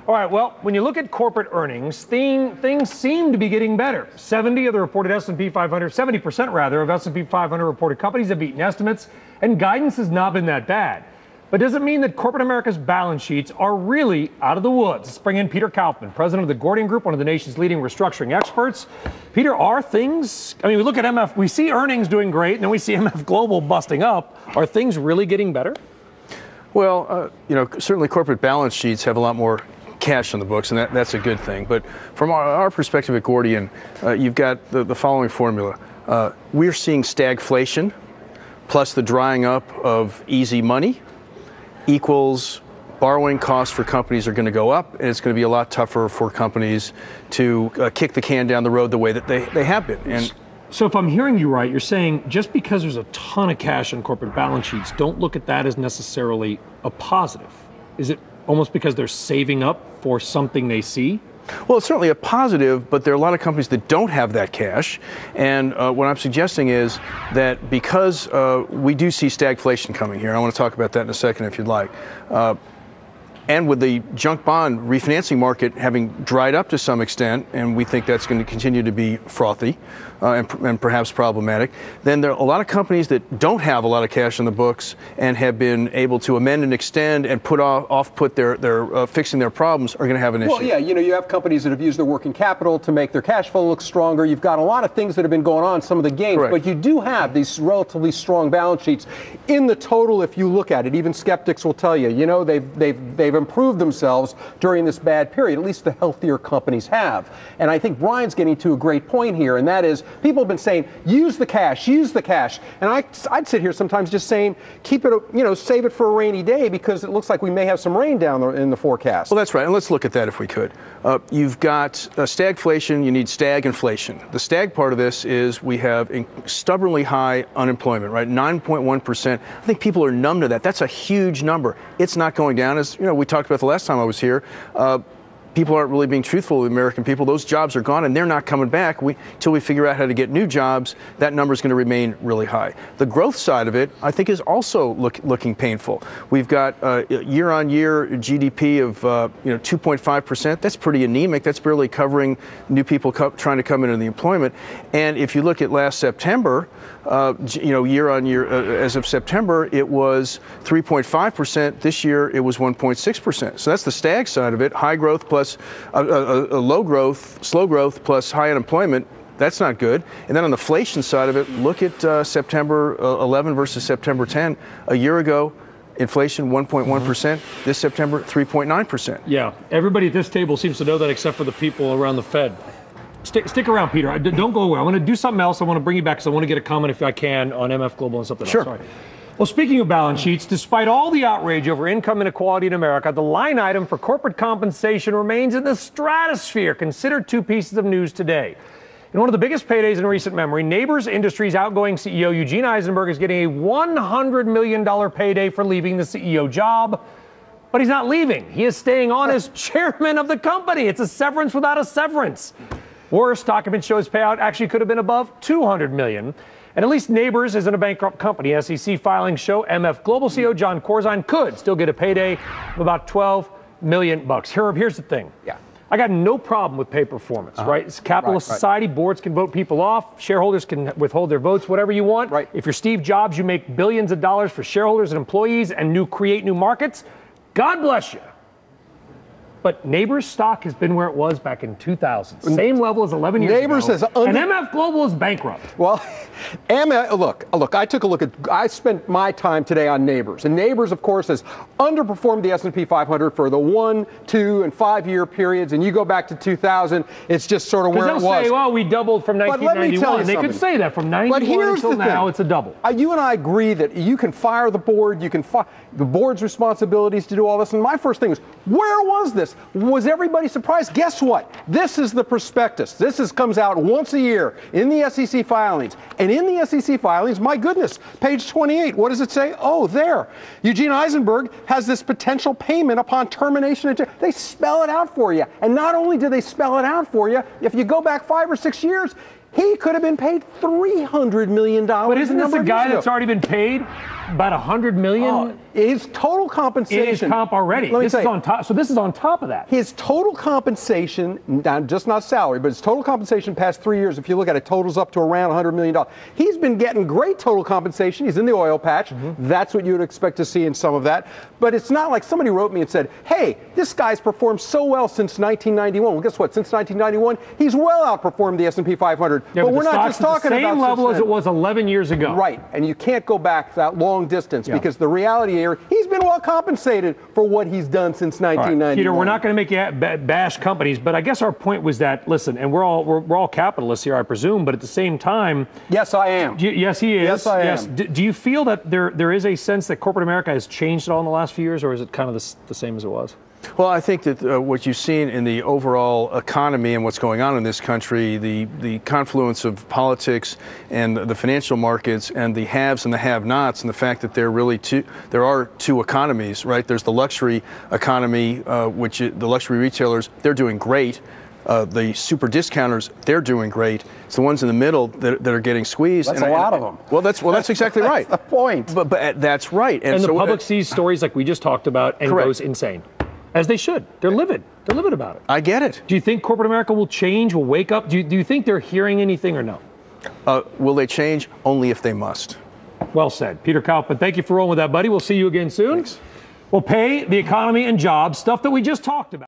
All right, well, when you look at corporate earnings, things seem to be getting better. 70 of the reported S&P 500, 70% rather, of S&P 500 reported companies have beaten estimates, and guidance has not been that bad. But does it mean that corporate America's balance sheets are really out of the woods? Let's bring in Peter Kaufman, president of the Gordian Group, one of the nation's leading restructuring experts. Peter, are things, I mean, we look at MF, we see earnings doing great, and then we see MF Global busting up. Are things really getting better? Well, certainly corporate balance sheets have a lot more cash on the books, and that's a good thing. But from our perspective at Gordian, you've got the following formula. We're seeing stagflation plus the drying up of easy money equals borrowing costs for companies are going to go up, and it's going to be a lot tougher for companies to kick the can down the road the way that they have been. And so if I'm hearing you right, you're saying just because there's a ton of cash on corporate balance sheets, don't look at that as necessarily a positive. Is it almost because they're saving up for something they see? Well, it's certainly a positive, but there are a lot of companies that don't have that cash. And what I'm suggesting is that because we do see stagflation coming here, and I want to talk about that in a second if you'd like, and with the junk bond refinancing market having dried up to some extent, and we think that's going to continue to be frothy and perhaps problematic, then there are a lot of companies that don't have a lot of cash in the books and have been able to amend and extend and put their fixing their problems are going to have an issue. Well, yeah, you have companies that have used their working capital to make their cash flow look stronger. You've got a lot of things that have been going on, some of the gains, correct. But you do have these relatively strong balance sheets. In the total, if you look at it, even skeptics will tell you, they've improved themselves during this bad period. At least the healthier companies have. And I think Brian's getting to a great point here, and that is people have been saying, use the cash. And I'd sit here sometimes just saying, keep it, save it for a rainy day because it looks like we may have some rain down in the forecast. Well, that's right. And let's look at that if we could. You've got stagflation, you need stag-inflation. The stag part of this is we have stubbornly high unemployment, right? 9.1%. I think people are numb to that. That's a huge number. It's not going down. As we talked about the last time I was here, people aren't really being truthful with American people. Those jobs are gone and they're not coming back until we figure out how to get new jobs. That number is going to remain really high. The growth side of it, I think, is also looking painful. We've got year-on-year GDP of 2.5%. That's pretty anemic. That's barely covering new people trying to come into the employment. And if you look at last September, year-on-year, as of September, it was 3.5%. This year, it was 1.6%. So that's the stag side of it. High growth plus low growth, slow growth plus high unemployment. That's not good. And then on the inflation side of it, look at September 11 versus September 10. A year ago, inflation 1.1%. This September, 3.9%. Yeah, everybody at this table seems to know that except for the people around the Fed. Stick around, Peter. Don't go away. I want to do something else. I want to bring you back because I want to get a comment, if I can, on MF Global and something else. Sure. Well, speaking of balance sheets, despite all the outrage over income inequality in America, the line item for corporate compensation remains in the stratosphere. Consider two pieces of news today. In one of the biggest paydays in recent memory, Neighbors Industries outgoing CEO Eugene Eisenberg is getting a $100 million payday for leaving the CEO job. But he's not leaving. He is staying on as chairman of the company. It's a severance without a severance. Worse, documents show his payout actually could have been above $200 million. And at least Neighbors isn't a bankrupt company. SEC filings show MF Global CEO John Corzine could still get a payday of about $12 million. Here's the thing. Yeah. I got no problem with pay performance, right? It's a capitalist society. Boards can vote people off. Shareholders can withhold their votes, whatever you want. Right. If you're Steve Jobs, you make billions of dollars for shareholders and employees and create new markets. God bless you. But Neighbors stock has been where it was back in 2000. Same level as 11 years Neighbors ago. And MF Global is bankrupt. Well, look, I spent my time today on Neighbors. And Neighbors, of course, has underperformed the S&P 500 for the 1, 2, and 5 year periods. And you go back to 2000, it's just sort of where it was. They'll say, well, we doubled from 1991. They could say that from 91 until now, it's a double. You and I agree that you can fire the board. You can fire the board's responsibilities to do all this. And my first thing is, where was this? Was everybody surprised? Guess what? This is the prospectus. Comes out once a year in the SEC filings. And in the SEC filings, my goodness, page 28, what does it say? Oh, there. Eugene Eisenberg has this potential payment upon termination. They spell it out for you. And not only do they spell it out for you, if you go back 5 or 6 years, he could have been paid $300 million. But isn't this a guy that's already been paid about $100 million. His total compensation. It is comp already. This is on top. So this is on top of that. His total compensation, just not salary, but his total compensation past 3 years, if you look at it, totals up to around $100 million. He's been getting great total compensation. He's in the oil patch. That's what you would expect to see in some of that. But it's not like somebody wrote me and said, hey, this guy's performed so well since 1991. Well, guess what? Since 1991, he's well outperformed the S&P 500. Yeah, but we're not just talking about the same level as it was 11 years ago. Right. And you can't go back that long distance because the reality here, he's been well compensated for what he's done since 1991. Right. Peter, we're not going to make you bash companies, but I guess our point was that, listen, and we're all capitalists here, I presume, but at the same time. Yes, I am. Yes, he is. Yes, I am. Do you feel that there is a sense that corporate America has changed at all in the last few years, or is it kind of the same as it was? Well, I think that what you've seen in the overall economy and what's going on in this country, the confluence of politics and the financial markets and the haves and the have-nots, and the fact that there are two economies, right? There's the luxury economy, the luxury retailers, they're doing great. The super discounters, they're doing great. It's the ones in the middle that are getting squeezed. That's a lot of them. Well, that's exactly right. That's the point. But that's right. And so the public sees stories like we just talked about and goes insane. As they should. They're livid. They're livid about it. I get it. Do you think corporate America will change, will wake up? Do you think they're hearing anything or no? Will they change? Only if they must. Well said. Peter Kaufman, thank you for rolling with that, buddy. We'll see you again soon. Thanks. We'll pay, the economy, and jobs, stuff that we just talked about.